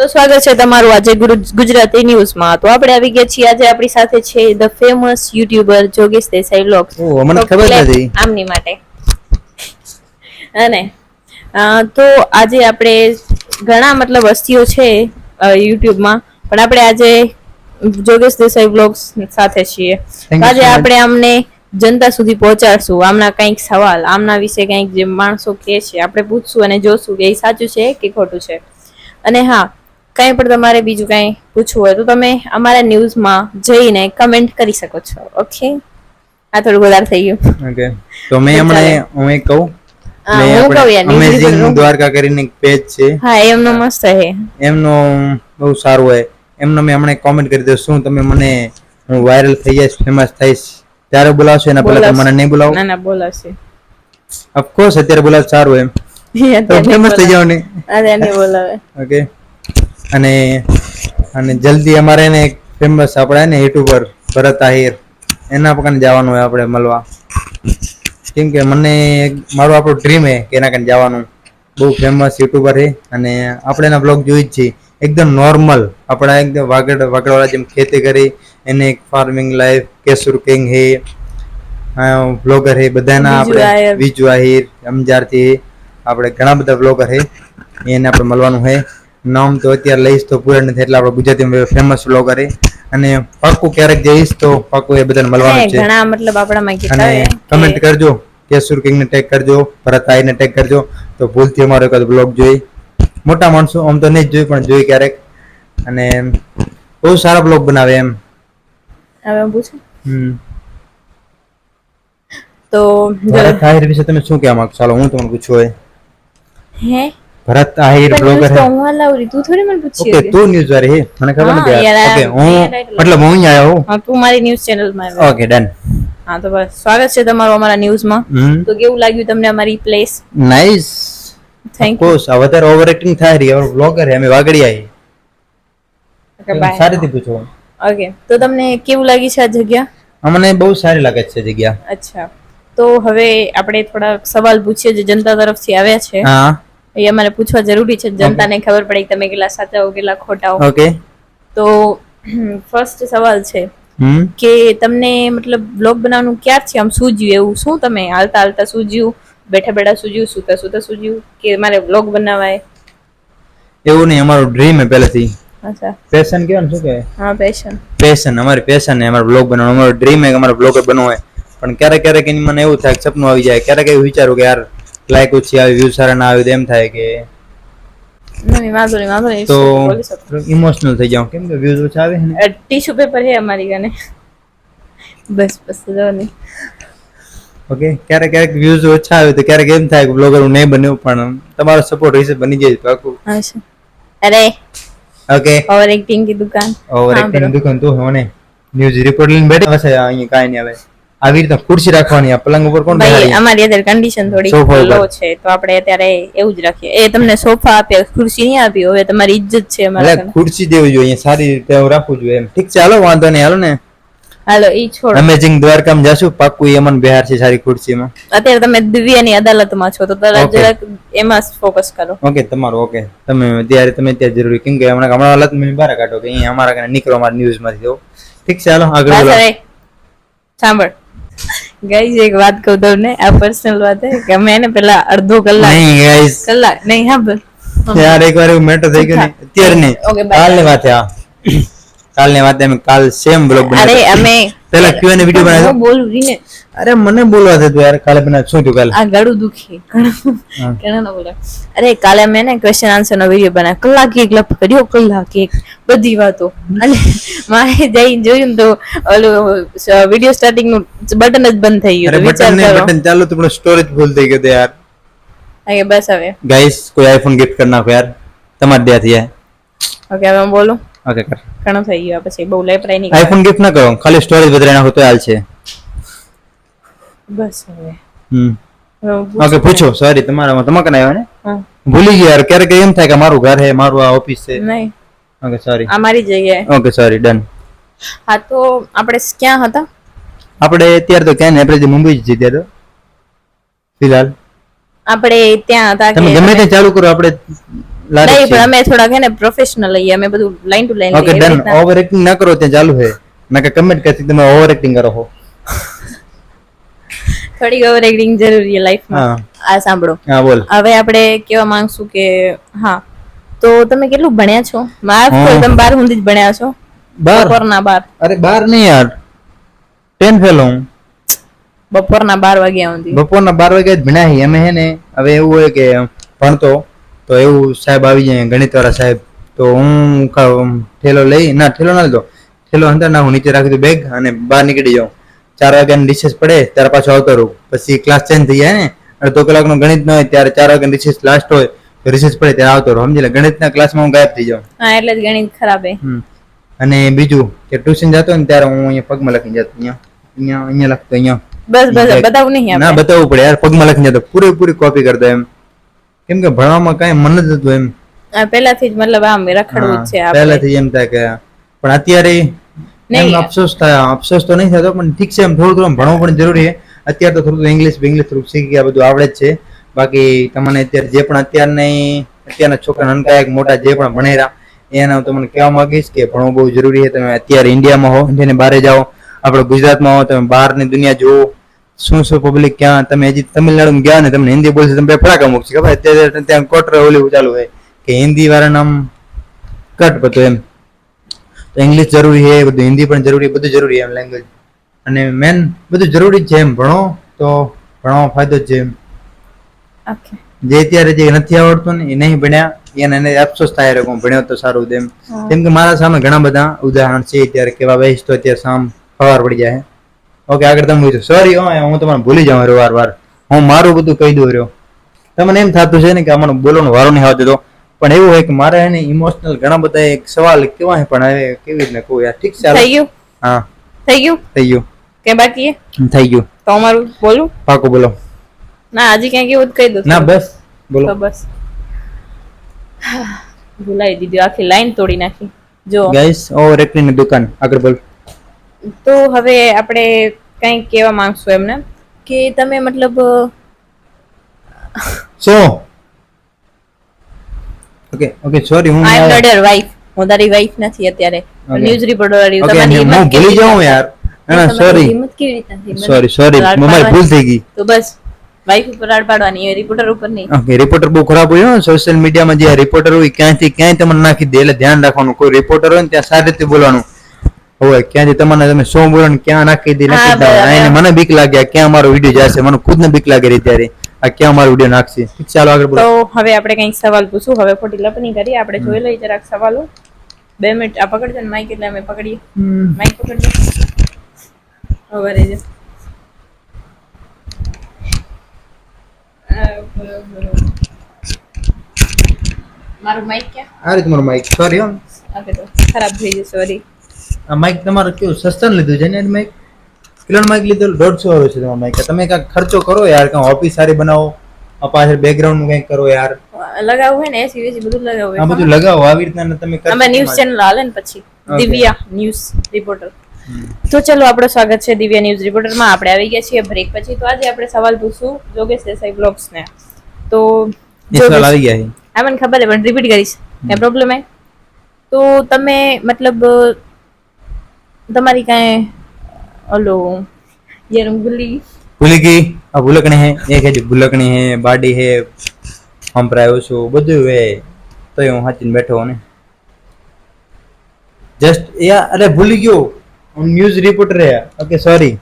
તો સ્વાગત છે તમારું આજે ગુજરાતી ન્યૂઝમાં. તો આપણે આવી ગયા છીએ. આજે આપણી સાથે છે ધ ફેમસ યુટ્યુબર જોગેશ દેસાઈ વ્લોગ્સ. ઓ મને ખબર નથી આમની માટે. અને તો આજે આપણે ઘણા મતલબ હસ્તીઓ છે યુટ્યુબમાં, પણ આપણે આજે જોગેશ દેસાઈ વ્લોગ્સ સાથે છીએ. આજે આપણે અમને જનતા સુધી પહોંચાડશું આમના કંઈક સવાલ, આમના વિશે કંઈક જે માણસો કહે છે આપણે પૂછશું અને જોશું કે એ સાચું છે કે ખોટું છે. અને હા, કંઈ પણ તમારે બીજું કંઈ પૂછવું હોય તો તમે અમારા ન્યૂઝમાં જઈને કમેન્ટ કરી શકો છો. ઓકે, આ થોડું વધારે થઈ ગયું. ઓકે, તો મેં હમણાં હું એક કહું, અમેઝિંગ દ્વારકા કરીને એક પેજ છે. હા, એમનો મસ્ત છે, એમનો બહુ સારું હોય. એમનો મેં હમણાં કોમેન્ટ કરી દઉં, શું તમે મને હું વાયરલ થઈ જઈશ, ફેમસ થઈશ ત્યારે બોલાવશો, એના પહેલા મને નહીં બોલાવો? ના ના, બોલાવશે. ઓફકોર્સ અત્યારે બોલાવ સારું એમ તો ફેમસ થઈ જાવ ને. અરે નહીં બોલાવે. ઓકે, અને જલ્દી અમારે એને એક ફેમસ આપણે ને યુટ્યુબર ભરત આહિર એના પકડ જવાનું હોય આપણે મળવા. કેમ કે મને મારું આપણું ડ્રીમ હે કે એના કને જવાનું. બહુ ફેમસ યુટ્યુબર છે અને આપણે એના બ્લોગ જોઈ જ છીએ. એકદમ નોર્મલ આપણા એકદમ વાગડવાળા જેમ ખેતી કરી એને એક ફાર્મિંગ લાઈફ, કેસુર કિંગ હે, બ્લોગર હે બધાના, આપણે વિજુ આહિર અમજારથી આપણે ઘણા બધા બ્લોગર હે, એને આપણે મળવાનું છે. નામ તો અત્યારે લઈશ તો પૂરા નથી, એટલે આપણે ગુજરાતીમાં ફેમસ બ્લોગર હે અને પાક્કું ક્યારેક જઈશ તો પાક્કું એ બધાને મળવાનું છે. ઘણા મતલબ આપણામાં અને કમેન્ટ કરજો, કેસુર કિંગ ને ટેગ કરજો, ભરત આહિર ને ટેગ કરજો તો ભૂલથી અમારો એકાદ બ્લોગ જોઈ. મોટા માણસો આમ તો નહીં જ જોઈ પણ જોઈ ક્યારેક, અને બહુ સારા બ્લોગ બનાવે એમ. હવે પૂછું તો ભરત આહિર વિશે તમે શું કહેવા માંગો? ચાલો હું તમને પૂછું. હોય હે ભરત આહિર બ્લોગર તો હું લાવરી, તું થોડી મને પૂછી. ઓકે, તું ન્યૂઝ વાળી હે, મને ખબર નથી. ઓકે, હું મતલબ હું અહીંયા આવ્યો. હા, તું મારી ન્યૂઝ ચેનલ માં આવ્યો. Okay, done. હા, તો બસ સ્વાગત છે તમારું અમારા ન્યૂઝમાં. તો કેવું લાગ્યું તમને અમારી પ્લેસ? Nice, thank you. આ વધારે ઓવર એક્ટિંગ થાય રહી. હવે બ્લોગર હે, અમે વાગડિયા હે. ઓકે, સારી રીતે પૂછો. ઓકે, તો તમને કેવું લાગી છે આ જગ્યા? અમને બહુ સારી લાગે છે જગ્યા. અચ્છા, તો હવે આપણે થોડા સવાલ પૂછીએ જે જનતા તરફથી આવ્યા છે. હા, એ અમારે પૂછવા જરૂરી છે, જનતાને ખબર પડે કે તમે કેટલા સાચા હો કેટલા ખોટા હો. ઓકે, તો ફર્સ્ટ સવાલ છે કે તમને મતલબ બ્લોગ બનાવવાનું ક્યારથી આમ સૂઝ્યું? એવું શું તમે હાલતા હાલતા સૂઝ્યું, બેઠા બેઠા સૂઝ્યું, સુતા સુતા સૂઝ્યું કે મારે બ્લોગ બનાવાય? એવું નહીં, અમારું ડ્રીમ હે પહેલેથી. અચ્છા, પેશન કેવું શું કહેવાય? હા, પેશન અમારી પેશન હે, અમારો બ્લોગ બનાવવાનો. અમારો ડ્રીમ હે કે અમારો બ્લોગર બનવો હોય. પણ ક્યારેક ક્યારેક એની મને એવું થાય, સપનું આવી જાય. ક્યારેક એવું વિચારું કે યાર લાઈક ઓછી આવી, વ્યૂ સારા ના આવે, એમ થાય કે તો ઇમોશનલ થઈ જાઉં. કેમ કે વ્યૂઝ ઓછા આવે ને. ટીશ્યુ પેપર હે અમારી કને, બસ બસ જો નહીં. ઓકે, ક્યારેક ક્યારેક વ્યૂઝ ઓછા આવે તો ક્યારેક એમ થાય કે બ્લોગર હું નહીં બન્યો, પણ તમારો સપોર્ટ હશે બની જાય પાકું. અરે ઓકે, ઓવર એક્ટિંગ की दुकान, ઓવર એક્ટિંગ ની દુકાન તો હોને. ન્યૂઝ રિપોર્ટ લઈને બેઠા હશે. અહીંયા કાઈ નહીં આવે. આવી રીતે ખુરશી રાખવાની, આ પલંગ ઉપર કોણ બેહાડે? અમારી અત્યારે કન્ડિશન થોડી લો છે તો આપણે અત્યારે એવું જ રાખીએ. એ તમને સોફા આપ્યા, ખુરશી નહીં આપી. હવે તમારી ઇજ્જત છે અમારા. ખુરશી દેવી જોઈએ સારી રીતે, રાખવું જોઈએ એમ. ઠીક છે, હાલો વાંધો નહીં, હાલો ને. હાલો, ઈ છોડ. અમેઝિંગ દ્વારકામાં જાશું પાક્કું. એ અમને બિહાર છે સારી ખુરશીમાં. અત્યારે તમે દિવ્યાની અદાલતમાં છો તો જરાક એમાં ફોકસ કરો. ઓકે, તમારું ઓકે. તમે ત્યારે જરૂરી, કેમ કે હમણાં હાલત મને બહાર કાઢો કે અહીંયા અમારા કને નીકળો અમારા ન્યૂઝમાંથી. તો ઠીક છે, હાલો આગળ બોલો. સાંભળ ગાઈઝ, એક વાત કહું તમને, આ પર્સનલ વાત હે કે અમે એને પેલા અડધો કલાક નહીં ગાઈઝ, કલાક નહીં, હા યાર એકવાર એવું મેટર થઈ ગયું ને. અત્યારે નહીં, કાલની વાત છે. કાલની વાત અમે કાલ સેમ બ્લોગ બનાવ્યો. અરે અમે પેલા Q&A વિડિયો બનાવ્યો. બોલું રીને, અરે મને બોલવા દે તું યાર. કાલે બનાવ શું થયું કાલે? આ ગળું દુખી ઘણા ના બોલા. અરે કાલે મેં ને ક્વેશ્ચન આન્સર નો વિડિયો બનાવ્યો. કલાક એક લપ કર્યો, કલાક એક બધી વાતો. અને મારે જઈને જોયું તો ઓલું વિડિયો સ્ટાર્ટિંગ નું બટન જ બંધ થઈ ગયું. વિચાર કરો, બટન ચાલુ તો પણ સ્ટોરેજ ફૂલ થઈ ગયો યાર. અરે બસ હવે ગાઈસ, કોઈ આઈફોન ગિફ્ટ કરી નાખો યાર, તમાર દે થયા. ઓકે, હવે હું બોલું. ઓકે કર. ઘણો થઈ ગયો, પછી બહુ લેપરાઈ નહીં. આઈફોન ગિફ્ટ ના કરો, ખાલી સ્ટોરેજ બદલાઈ નાખો તો હાલ છે. બસ હવે ઓકે, પૂછો. સોરી, તમારા કને આવ્યો ને? ભૂલી ગયા યાર. ક્યારેક એમ થાય કે મારું ઘર હે, મારું આ ઓફિસ છે. નહીં, ઓકે સોરી, આ મારી જગ્યાએ. Okay sorry, done. હા, તો આપણે ક્યાં હતા? આપણે અત્યારે તો ક્યાં ને, આપણે મુંબઈ જ જીત્યા તો ફિલહાલ. આપણે ત્યાં હતા. તમે ગમે તે ચાલુ કરો, આપણે લારી નહીં છે. પણ અમે થોડા છે ને પ્રોફેશનલ લઈએ, અમે બધું line to line okay done. Over acting ના કરો ત્યાં ચાલુ છે. મેં કે કમેન્ટ કરતી તમે ઓવર એક્ટિંગ કરો છો. થોડી ઓવર એક્ટિંગ જરૂરી છે લાઈફમાં. હા આ સાંભળો, હા બોલ. હવે આપણે કેવા માંગશું કે હા, તો તમે કેટલું ભણ્યા છો? માફ હા. કરો, તમે 12 સુધી જ ભણ્યા છો? 12? બપોરના 12. અરે 12 નહીં યાર, 10 ફેલ હું. બપોરના 12 વાગ્યા સુધી. બપોરના 12 વાગ્યા જ ભણ્યા છીએ અમે. હે ને હવે એવું હોય કે ભણતો તો એવું સાહેબ આવી જાય ગણિત વાળા સાહેબ, તો હું ઠેલો લઈ ના ઠેલો ના લીધો, ઠેલો અંદર ના હું નીચે રાખી દઉં બેગ અને બહાર નીકળી જાઉં. 4 વાગ્યાની રિસેસ પડે ત્યારે પાછો આવતો રહું. પછી ક્લાસ ચેન્જ થઈ જાય ને, અડધો કલાકનો ગણિત ન હોય ત્યારે 4 વાગ્યાની રિસેસ લાસ્ટ હોય તો રિસેસ પડે ત્યારે આવતો રહું. સમજી લે, ગણિતના ક્લાસમાં હું ગાયબ થઈ જાઉં. હા, એટલે જ ગણિત ખરાબ હે. અને બીજું કે ટ્યુશન જતો ને ત્યારે હું અહીંયા પગમાં લખી જતો, અહીંયા લખતો અહીંયા. બસ બતાવું નહીં ના આપણે. બતાવવું પડે યાર, પગમાં લખી જતો, પૂરેપૂરી કોપી કરતો એમ. કેમ કે ભણવામાં કઈ મન જ હતું એમ. પહેલાથી જ મતલબ આમ રખડવું જ છે આપણે. પહેલાથી એમ થાય કે, પણ અત્યારે નહીં. એમ અફસોસ થાય. અફસોસ તો નહીં થતો પણ ઠીક છે, એમ થોડું થોડું ભણવું પણ જરૂરી છે. અત્યારે તો થોડું ઇંગ્લિશ થોડું શીખી ગયા, બધું આવડે જ છે. બાકી તમને અત્યારે જે પણ અત્યારના છોકરા નાનકા મોટા જે પણ ભણેરા એના હું તમને કહેવા માંગીશ કે ભણવું બહુ જરૂરી છે. તમે અત્યારે ઇન્ડિયામાં હો, ઇન્ડિયાની બહાર જાઓ, આપણે ગુજરાતમાં હો, તમે બહારની દુનિયા જુઓ, શું શું પબ્લિક ક્યાં. તમે હજી તમિલનાડુ ગયા ને તમને હિન્દી બોલશે તમે ફડાકા મૂકશે. ખબર અત્યારે ત્યાં કોટર ઓલું ચાલુ હોય કે હિન્દી વાળા નામ કટ બધું એમ. તો ઇંગ્લિશ જરૂરી છે, બધું હિન્દી પણ જરૂરી, બધું જરૂરી એમ લેંગ્વેજ. અને મેન બધું જરૂરી જ છે એમ. ભણો તો ભણવામાં ફાયદો જ છે એમ. ઓકે. જે અત્યારે જે નથી આવડતું ને એ નહીં ભણ્યા એને અફસોસ થાય રહ્યો ભણ્યો તો સારું હતું એમ. કેમ કે મારા સામે ઘણા બધા ઉદાહરણ છે અત્યારે કેવા વહીશ તો અત્યારે ખબર પડી જાય. ઓકે આગળ તમે પૂછો. સોરી હું તમારે ભૂલી જાઉં વાર હું મારું બધું કહી દઉં રહ્યો. તમને એમ થતું છે ને કે અમારો બોલવાનો વારો નહીં આવતો, પણ એવું હોય કે મારે એને ઇમોશનલ ઘણા બધા એક સવાલ કેવા છે, પણ હવે કેવી રીતના કહું યાર. ઠીક છે, થઈ ગયું? હા થઈ ગયું થઈ ગયું. કે બાકી છે? થઈ ગયું. તો અમારું બોલું? પાકું બોલો. ના, હજી ક્યાંક એવું જ કહી દો. ના બસ બોલો. તો બસ ભૂલાઈ દીધું, આખી લાઈન તોડી નાખી. જો ગાઈસ ઓવર એક્ટિંગ ની દુકાન. આગળ બોલ. તો હવે આપણે કંઈક કહેવા માંગશું એમને કે તમે મતલબ સો ઓકે સોરી હું આઈ એમ નોટ યોર વાઇફ. હું તારી વાઇફ નથી અત્યારે. Okay. ન્યૂઝ રિપોર્ટર વાળી ઓકે તમારી હું હિંમત ભૂલી જાઉં યાર. ના સોરી હિંમત કેવી રીતના થઈ? મને સોરી રાડ મારી ભૂલ થઈ ગઈ. તો બસ વાઇફ ઉપર રાડ પાડવાની, એ રિપોર્ટર ઉપર નહીં. ઓકે રિપોર્ટર બહુ ખરાબ હોય સોશિયલ મીડિયામાં. જે રિપોર્ટર હોય ક્યાંથી ક્યાંય તમને નાખી દે, એટલે ધ્યાન રાખવાનું. કોઈ રિપોર્ટર હોય ને ત્યાં સારી રીતે બોલવાનું હોય. ક્યાંથી તમને તમે શું બોલો ને ક્યાં નાખી દે હા, બરાબર. એને મને બીક લાગે ક્યાં મારો વિડીયો જશે. મને ખુદ ને બીક લાગે રહી ત્યારે આ ક્યાં મારો વિડીયો નાખશે. ઠીક છે, ચાલો આગળ બોલો. તો હવે આપણે કંઈક સવાલ પૂછું. હવે ખોટી લપની કરી, આપણે જોઈ લઈએ જરાક સવાલો. 2 મિનિટ આ પકડજો ને માઈક, એટલે અમે પકડીએ. માઈક પકડજો. હવે રહેજો. મારું માઈક ક્યાં? આ રીતે તમારો માઇક. સોરી ઓકે, તો ખરાબ થઈ ગયું, સોરી. આ માઇક તમારે કેવું સસ્તું લીધું છે ને? માઇક કેટલાનું માઇક લીધું? 150 આવે છે તમારો માઇક. તમે કાંઈક ખર્ચો કરો યાર, કાંઈ ઓફિસ સારી બનાવો, આ પાછળ બેકગ્રાઉન્ડ નું કંઈક કરો યાર. લગાવવું હોય ને એસી વેસી બધું લગાવવું આ હોય. બધું લગાવો આવી રીતના તમે કરો. અમે ન્યૂઝ ચેનલ હાલે ને પછી Okay. Divya news reporter. તો ચલો, આપણો સ્વાગત છે દિવ્યા ન્યૂઝ રિપોર્ટરમાં. આપણે આવી ગયા છીએ બ્રેક પછી. તો આજે આપણે સવાલ પૂછશું જોગેશ દેસાઈ બ્લોગ્સ ને. તો એ સવાલ આવી ગયા છે. આ મને ખબર છે પણ રિપીટ કરીશ, કઈ પ્રોબ્લેમ હે? તો તમે મતલબ તમારી કાંઈ ઓલો યાર હું ભૂલી ગઈ. આ ભૂલકણી હે, એક હજી ભૂલકણી હે, બાડી હે, સંભળાયો છું બધું હે, તો હું હાચીને બેઠો હું ને જસ્ટ યાર. અરે ભૂલી ગયો, હું ન્યૂઝ રિપોર્ટર હે. ઓકે સોરી,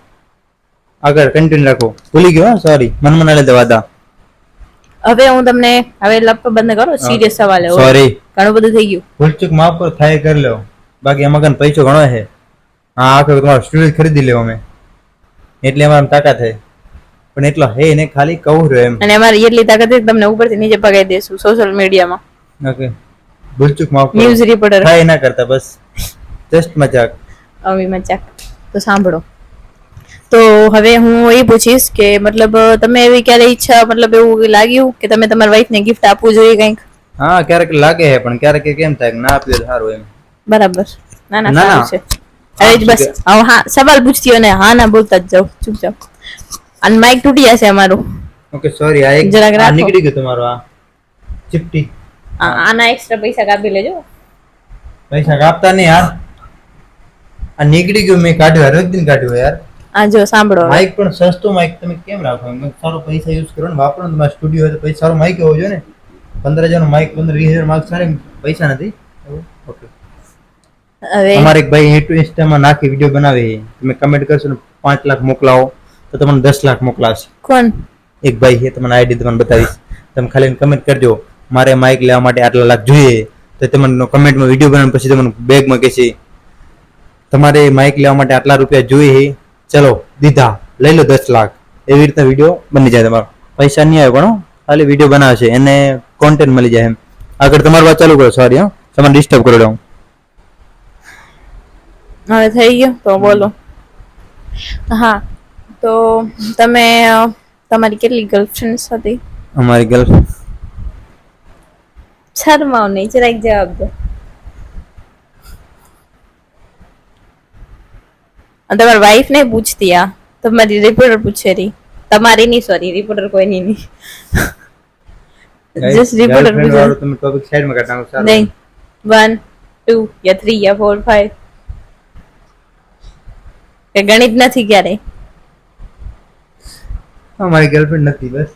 આગળ કન્ટિન્યુ રાખો. ભૂલી ગયો, સોરી, મન ના લેતા વાદા. હવે હું તમને હવે લેપટોપ બંધ કરો. સિરિયસ સવાલ છે. સોરી, ઘણું બધું થઈ ગયું. ભૂલચૂક માફ કરો, થાય કરી લો. બાકી એમાં કઈ પૈસો ઘણો છે. હા આખો તમારો સ્ટુડિયો ખરીદી લેવો અમે, એટલે અમારે તાકાત છે. પણ એટલો હે ને ખાલી કહું રહ્યો એમ. અને અમારી એટલી તાકાત છે કે તમને ઉપરથી નીચે પગાઈ દેશું સોશિયલ મીડિયામાં. ઓકે ભૂલચૂક માફ કરો. ન્યૂઝ રિપોર્ટર થાય ના કરતા, બસ જસ્ટ મજાક. અમી મજાક. તો સાંભળો, તો હવે હું એ પૂછીશ કે મતલબ તમે એવી ક્યારે ઈચ્છા, મતલબ એવું લાગ્યું કે તમે તમારી વાઈફ ને ગિફ્ટ આપવું જોઈએ કંઈક? હા ક્યારેક લાગે છે, પણ ક્યારેક કેમ થાય કે ના આપ્યું તો સારું એમ. બરાબર. ના ના, ના, સારું ના. છે. અરે જ બસ હવે હા સવાલ પૂછતી અને હા ના બોલતા જ જાઓ ચૂપચાપ. અને માઇક તૂટી જશે અમારું. ઓકે સોરી, આ એક જરાક આ રાખો. નીકળી ગયું તમારો આ ચીપટી. આના એક્સ્ટ્રા પૈસા કાપી લેજો. પૈસા કાપતા નહીં યાર, આ નીકળી ગયું, મેં કાઢ્યું હર દિન કાઢ્યું યાર. આ જો સાંભળો હવે. માઇક પણ સસ્તું માઇક તમે કેમ રાખો? સારો પૈસા યુઝ કરો ને, વાપરો ને. તમારા સ્ટુડિયો હોય તો પછી સારો માઇક હોવો જોઈએ ને. 15,000 નો માઇક, 15-20,000 માઇક સારા પૈસા નથી. ઓકે, હવે અમારે એક ભાઈ ઇન્સ્ટામાં નાખી વિડીયો બનાવે, તમે કમેન્ટ કરશો ને 5 લાખ મોકલાવો તો તમને 10 લાખ મોકલાવશે. કોણ? એક ભાઈ છે, તમને આઈડી તમને બતાવીશ. તમે ખાલી કમેન્ટ કરજો મારે માઇક લેવા માટે આટલા લાખ જોઈએ, તો તમને કમેન્ટમાં વિડીયો બનાવીને પછી તમને બેગમાં કહેશે તમારે માઇક લેવા માટે આટલા રૂપિયા જોઈએ, ચલો દીધા, લઈ લો 10 લાખ. એવી રીતના વિડીયો બની જાય તમારો. પૈસા નહીં આવે પણ ખાલી વિડીયો બનાવે છે, એને કોન્ટેન્ટ મળી જાય એમ. આગળ તમારી વાત ચાલુ કરો. સોરી હા, તમારે ડિસ્ટર્બ કરી દઉં. હવે થઈ ગયું તો બોલો. હા, તો તમે તમારી કેટલી ગર્લફ્રેન્ડ્સ હતી? અમારી ગર્લફ્રેન્ડ શરમાવ નહીં, જરાક જવાબ દો. તમારી વાઈફ ને પૂછતી, આ તમારી રિપોર્ટર પૂછે રહી. તમારી નહીં, સોરી, રિપોર્ટર કોઈની નહીં. જસ્ટ રિપોર્ટર પૂછે. તમે ટોપિક સાઈડમાં કાઢ નાખો. સારું. નહીં, 1 2 યા 3 યા 4 5 કે ગણિત નથી ક્યારે? અમારી ગર્લફ્રેન્ડ નથી. બસ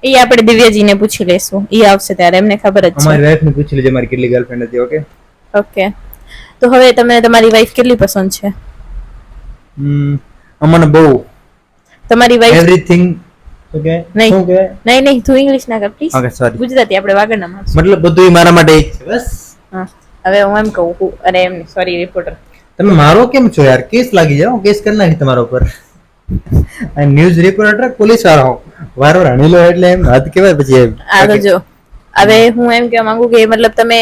એ આપણે દિવ્યાજીને પૂછી લેશું, એ આવશે ત્યારે એમને ખબર જ અમારી છે. વાઈફ ને પૂછી લેજો મારી કેટલી ગર્લફ્રેન્ડ હતી. ઓકે, ઓકે, તો હવે તમને તમારી વાઈફ કેટલી પસંદ છે? અમને બહુ તમારી વાઈફ એવરીથિંગ. ઓકે, નહીં. શું કહે? નહીં નહીં, તું ઇંગ્લિશ ના કર પ્લીઝ. Okay, sorry. ગુજરાતી આપણે વાગડના માણસો. મતલબ બધું મારા માટે એક છે. બસ હા, હવે હું એમ કહું અરે એમ સોરી રિપોર્ટર. તમે મારો કેમ છો યાર? કેસ લાગી જાવ, કેસ કરી નાખી તમારા ઉપર. આ ન્યૂઝ રિપોર્ટર પોલીસ વાળો વારો રણીલો એટલે એમ હાથ કેવાય પછી એમ. આ તો જો હવે હું એમ કહેવા માંગુ કે મતલબ તમે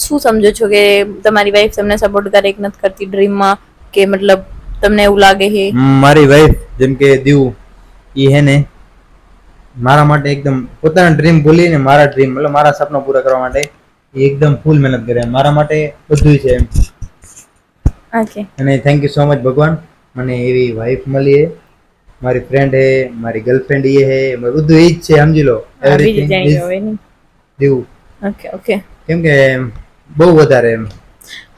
શું સમજો છો કે તમારી વાઈફ તમને સપોર્ટ કરે કે નથી કરતી ડ્રીમમાં, કે મતલબ તમને એવું લાગે છે? મારી વાઈફ જેમ કે દીવ, ઈ હે ને મારા માટે એકદમ પોતાના ડ્રીમ ભૂલીને મારા ડ્રીમ મતલબ મારા સપના પૂરા કરવા માટે ઈ એકદમ ફૂલ મહેનત કરે. મારા માટે બધું છે એમ. ઓકે, અને થેન્ક યુ સો મચ ભગવાન, મને એવી વાઈફ મળી હે. મારી ફ્રેન્ડ હે, મારી ગર્લફ્રેન્ડ એ હે, બધું ઈ જ છે, સમજી લો. બીજી જાણી હવે નહીં. દીવ ઓકે ઓકે, કેમ કે બહુ વધારે એમ.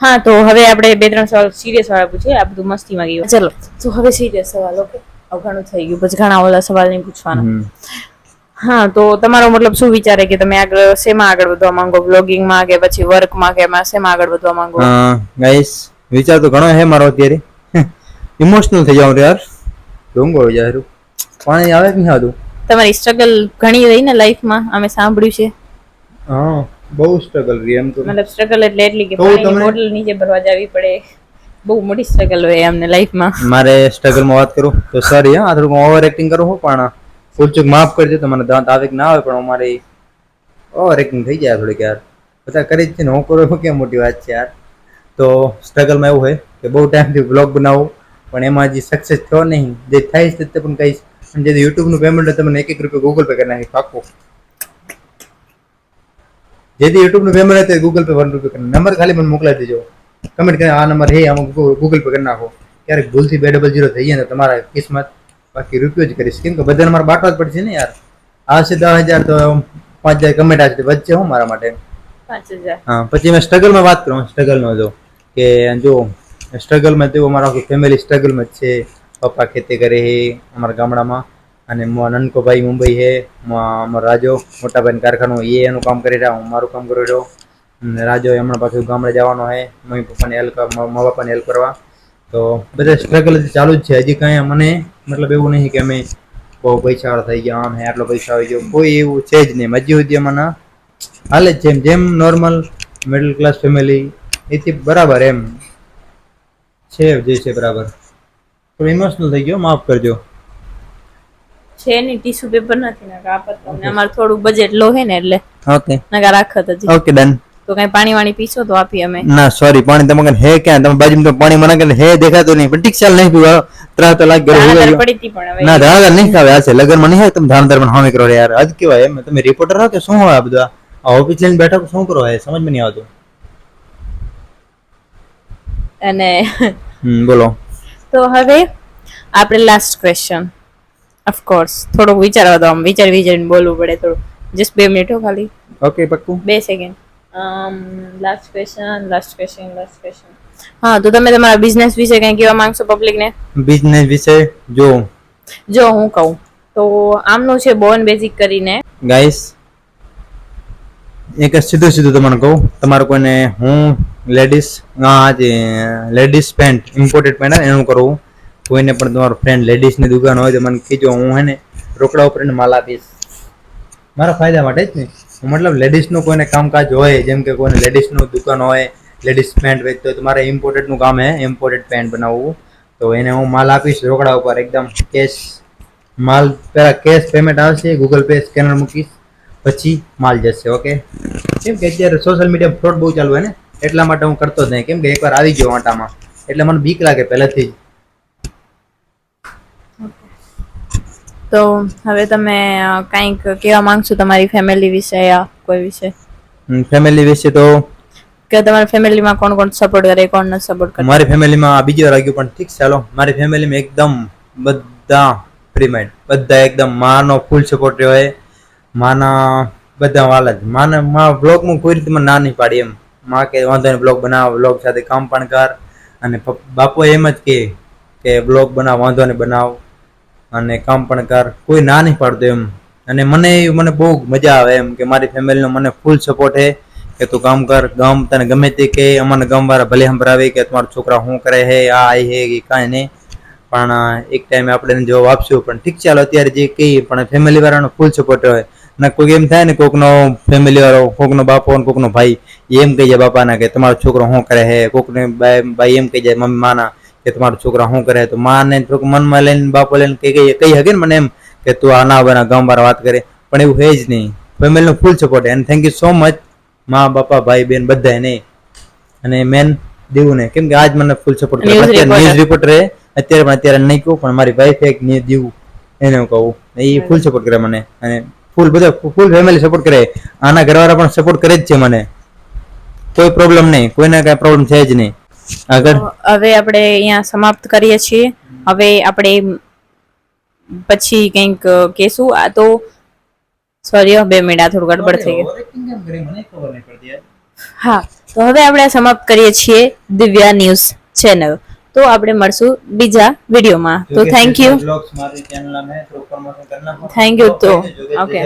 હા, તો હવે આપણે 2-3 સવાલ સિરિયસ વાળા પૂછીએ. આ બધું મસ્તીમાં ગયું. ચલો, તો હવે સિરિયસ સવાલ. ઓકે, ઘણું થઈ ગયું, પછી ઘણા ઓલા સવાલ નહીં પૂછવાના. હા, તો તમારો મતલબ શું વિચારે કે તમે આગળ શેમાં આગળ વધવા માંગો? વ્લોગિંગમાં કે પછી વર્કમાં કે શેમાં આગળ વધવા માંગો? ગાઈસ વિચાર તો ઘણો હે મારો અત્યારે. ઇમોશનલ થઈ જાઉં યાર, ડોંગો હોય યાર. પાણી આવે કે નહીં આવતું? તમારી સ્ટ્રગલ ઘણી રહી ને લાઈફમાં, અમે સાંભળ્યું છે. હા, બહુ સ્ટ્રગલ રહી એમ તો. મતલબ સ્ટ્રગલ એટલે એટલી કે તો પાણીની તમને- બોટલ નીચે ભરવા જાવી પડે, બહુ મોટી સ્ટ્રગલ હોય અમને લાઈફમાં. મારે સ્ટ્રગલમાં વાત કરું તો સોરી હા, થોડું ઓવર એક્ટિંગ કરું હું, પણ ભૂલચૂક માફ કરજો. તો મને દાંત આવે કે ના આવે, પણ અમારી ઓવર એક્ટિંગ થઈ જાય થોડીક યાર. બધા કરી જ છે ને, હું કરું શું કેમ મોટી વાત છે યાર. તો સ્ટ્રગલમાં એવું હોય કે બહુ ટાઈમથી બ્લોગ બનાવું, પણ એમાં જે સક્સેસ થયો નહીં. જે થાય છે તે પણ કહીશ. અને જે યુટ્યુબનું પેમેન્ટ તમને 1-1 રૂપિયા ગૂગલ પે કરી નાખી પાક્કો. જેથી યુટ્યુબનું પેમેન્ટ હતું ગૂગલ પે 1 રૂપિયા કરી નંબર ખાલી મને મોકલાવી દેજો. કમેન્ટ કરીને આ નંબર હે આમાં ગૂગલ પે કરી નાખો. ક્યારેક ભૂલથી 200 થઈ જાય ને તમારા કિસ્મત, બાકી રૂપિયો જ કરીશ. કેમ કે બધાને મારે બાટવા જ પડશે ને યાર. આવશે 10,000 તો 5,000 કમેન્ટ આવશે, વચ્ચે હું મારા માટે. 5,000. હા, પછી મેં સ્ટ્રગલમાં વાત કરું. સ્ટ્રગલનો જો કે જો સ્ટ્રગલમાં તો અમારા આખું ફેમિલી સ્ટ્રગલમાં જ છે. પપ્પા ખેતી કરે છે અમારા ગામડામાં, અને નનકો ભાઈ મુંબઈ છે. અમારો રાજો મોટા ભાઈ કારખાનું એ એનું કામ કરી રહ્યા, હું મારું કામ કરી રહ્યો. રાજો હમણાં પાછું ગામડે જવાનો છે મમ્મી પપ્પાને હેલ્પ મા બાપાને હેલ્પ કરવા. તો બધા સ્ટ્રગલ ચાલુ જ છે. હજી કાંઈ મને મતલબ એવું નહીં કે અમે બહુ પૈસાવાળા થઈ ગયા, આમ હે આટલો પૈસા આવી ગયો, કોઈ એવું છે જ નહીં. હજી સુધી અમારા હાલે જ છે જેમ નોર્મલ મિડલ ક્લાસ ફેમિલી એથી બરાબર એમ છે જે છે બરાબર. થોડું ઇમોશનલ થઈ ગયો, માફ કરજો. છે નહીં, ટીશ્યુ પેપર નથી ને આપત તમને. અમારે થોડું બજેટ લો હે ને એટલે ઓકે નકા રાખત હજી. Okay done. તો કઈ પાણી વાણી પીશો તો આપી અમે. ના સોરી, પાણી તમે હે ક્યાં? તમે બાજુમાં તો પાણી મને કે હે દેખાતું નહીં, પણ ઠીક ચાલ નહીં પીવા. ત્રાસ તો લાગ દાણાદાર ગયો. પડી હતી પણ હવે ના ધારદાર નહીં ખાવે આ છે લગનમાં નહીં. તમે ધારદાર પણ હામી કરો યાર. આજ કેવાય એમ તમે રિપોર્ટર હો કે શું હોય? આ બધા ઓફિસ લઈને બેઠા શું કરો? એ સમજ માં નહીં આવતું. અને બોલો. તો હવે આપણે લાસ્ટ ક્વેશ્ચન. ઓફકોર્સ થોડુંક વિચારવા દો, આમ વિચારીને બોલવું પડે થોડું. જસ્ટ 2 મિનિટ હો ખાલી. ઓકે પક્કું. 2 સેકન્ડ. Last question. હા, તો તમે તમારા બિઝનેસ વિશે કંઈ કહેવા માંગશો પબ્લિકને? બિઝનેસ વિશે જો હું કહું તો આમનું છે બોન બેઝિક કરીને. ગાઈસ, એક જ સીધું તમને કહું, તમારે કોઈને હું લેડીઝ પેન્ટ ઇમ્પોર્ટેડ પેન્ટ એનું કરવું. કોઈને પણ તમારો ફ્રેન્ડ લેડીઝની દુકાન હોય તો મને કીધો, હું હે ને રોકડા ઉપર માલ આપીશ મારા ફાયદા માટે જ ને. મતલબ લેડીઝનું કોઈને કામકાજ હોય, જેમ કે કોઈને લેડીઝનું દુકાન હોય, લેડીઝ પેન્ટ વેચતો હોય તો મારે ઇમ્પોર્ટેડનું કામ હે, ઇમ્પોર્ટેડ પેન્ટ બનાવવું. તો એને હું માલ આપીશ રોકડા ઉપર એકદમ કેશ. માલ પહેલા કેશ પેમેન્ટ આવશે, ગૂગલ પે સ્કેનર મૂકીશ, પછી માલ જશે. ઓકે, કેમ કે અત્યારે સોશિયલ મીડિયા ફ્રોડ બહુ ચાલુ હોય ને, એટલા માટે હું કરતો જ નહીં. કેમ કે એકવાર આવી ગયો વાંટામાં એટલે મને બીક લાગે પહેલાથી જ. તો હવે તમે કંઈક કહેવા માંગશો તમારી ફેમિલી વિશે યા કોઈ વિશે? ફેમિલી વિશે તો કે તમારી ફેમિલીમાં કોણ કોણ સપોર્ટ કરે, કોણ નથી સપોર્ટ કરે? મારી ફેમિલીમાં બીજી વાર આવ્યું પણ ઠીક છે, ચાલો. મારી ફેમિલીમાં એકદમ બધા ફ્રી માઇન્ડ, બધા એકદમ માનો ફૂલ સપોર્ટ હોય. માના બધા વાલા જ મા બ્લોગમાં કોઈ રીતે મને ના નહીં પાડી એમ. માં કે વાંધો નહીં, બ્લોગ બનાવ, બ્લોગ સાથે કામ પણ કર. અને બાપુ એમ જ કે બ્લોગ બનાવ, વાંધો નહીં બનાવ અને કામ પણ કર, કોઈ ના નહીં પાડતો એમ. અને મને બહુ મજા આવે એમ કે મારી ફેમિલીનો મને ફૂલ સપોર્ટ છે કે તું કામ કર. ગામ તને ગમે તે કે અમને ગામવાળા ભલે સંભળાવે કે તમારા છોકરા શું કરે છે, આ હે કે કાંઈ નહીં, પણ એક ટાઈમે આપણે જવાબ આપશું. પણ ઠીક ચાલો, અત્યારે જે કહીએ પણ ફેમિલી વાળાનો ફૂલ સપોર્ટ હોય. ને કોઈ એમ થાય ને, કોકનો ફેમિલી વાળો, કોકનો બાપો, કોકનો ભાઈ એમ કહી જાય બાપાના કે તમારો છોકરો શું કરે છે, કોકને ભાઈ એમ કહી જાય મમ્મી માના કે તમારો છોકરા શું કરે. તો માને થોડુંક મનમાં લઈને બાપો લઈને કહી શકે ને મને એમ કે તું આ ના બના, ગામ વાળા વાત કરે. પણ એવું છે જ નહીં. ફેમિલીનો full support. And thank you so much મા, બાપા, ભાઈ, બેન બધા નહીં. અને મેન દેવું ને, કેમ કે આજ મને ફૂલ સપોર્ટ કરે. ન્યૂઝ રિપોર્ટર અત્યારે નહીં કહું, પણ મારી વાઈફ એક દેવું એને હું કહું, એ ફૂલ સપોર્ટ કરે મને. અને ફૂલ ફેમિલી સપોર્ટ કરે. આના ઘરવાળા પણ સપોર્ટ કરે જ છે મને. કોઈ પ્રોબ્લેમ નહીં, કોઈને કઈ પ્રોબ્લેમ છે જ નહીં. આગળ હવે આપણે અહીંયા સમાપ્ત કરીએ છીએ. હવે આપણે પછી કંઈક કહેશું. આ તો સોરી 2 મિનિટ, આ થોડું ગડબડ થઈ ગયું. હા, તો હવે આપણે સમાપ્ત કરીએ છીએ દિવ્યા ન્યૂઝ ચેનલ. તો આપણે મળશું બીજા વિડીયોમાં. તો થેન્ક યુ. Thank you. તો ઓકે,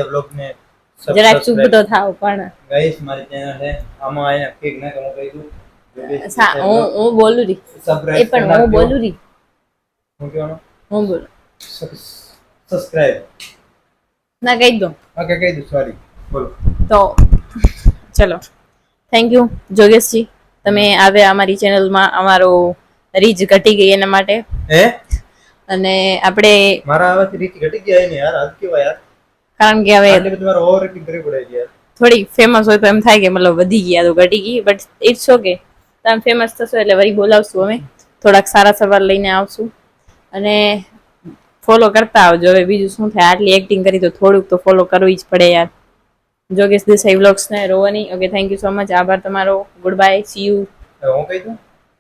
જરાક ચૂપ તો થાવ. પણ ગાઈસ, મારી ચેનલ છે, આમાં આયા ઠીક ના કે હું કહી દઉં. હું બોલું રી, એ પણ હું બોલું રી, હું કહેવાનું, હું બોલું, સબસ્ક્રાઇબ ના કહી દો. ઓકે, કહી દઉં, સોરી, બોલો. તો ચલો, થેન્ક યુ જોગેશજી, તમે આવ્યા અમારી ચેનલમાં. અમારો રીચ ઘટી ગઈ એના માટે. અને આપણે મારા આવાથી રીચ ઘટી ગયા ને યાર, આજ કેવા યાર, કારણ કે હવે એટલે તમારે ઓવર રેટિંગ કરવી પડે છે યાર. થોડી ફેમસ હોય તો એમ થાય કે મતલબ વધી ગયા તો ઘટી ગઈ, બટ ઇટ્સ ઓકે. તમે ફેમસ થશો એટલે વળી બોલાવશું અમે, થોડાક સારા સવાલ લઈને આવશું. અને ફોલો કરતા આવજો. હવે બીજું શું થાય, આટલી એક્ટિંગ કરી તો થોડુંક તો ફોલો કરવું જ પડે યાર. જોગેશ દેસાઈ વ્લોગ્સ ને રોવાની. Okay, thank you so much. આભાર તમારો. Goodbye, see you. હું કહી દઉં.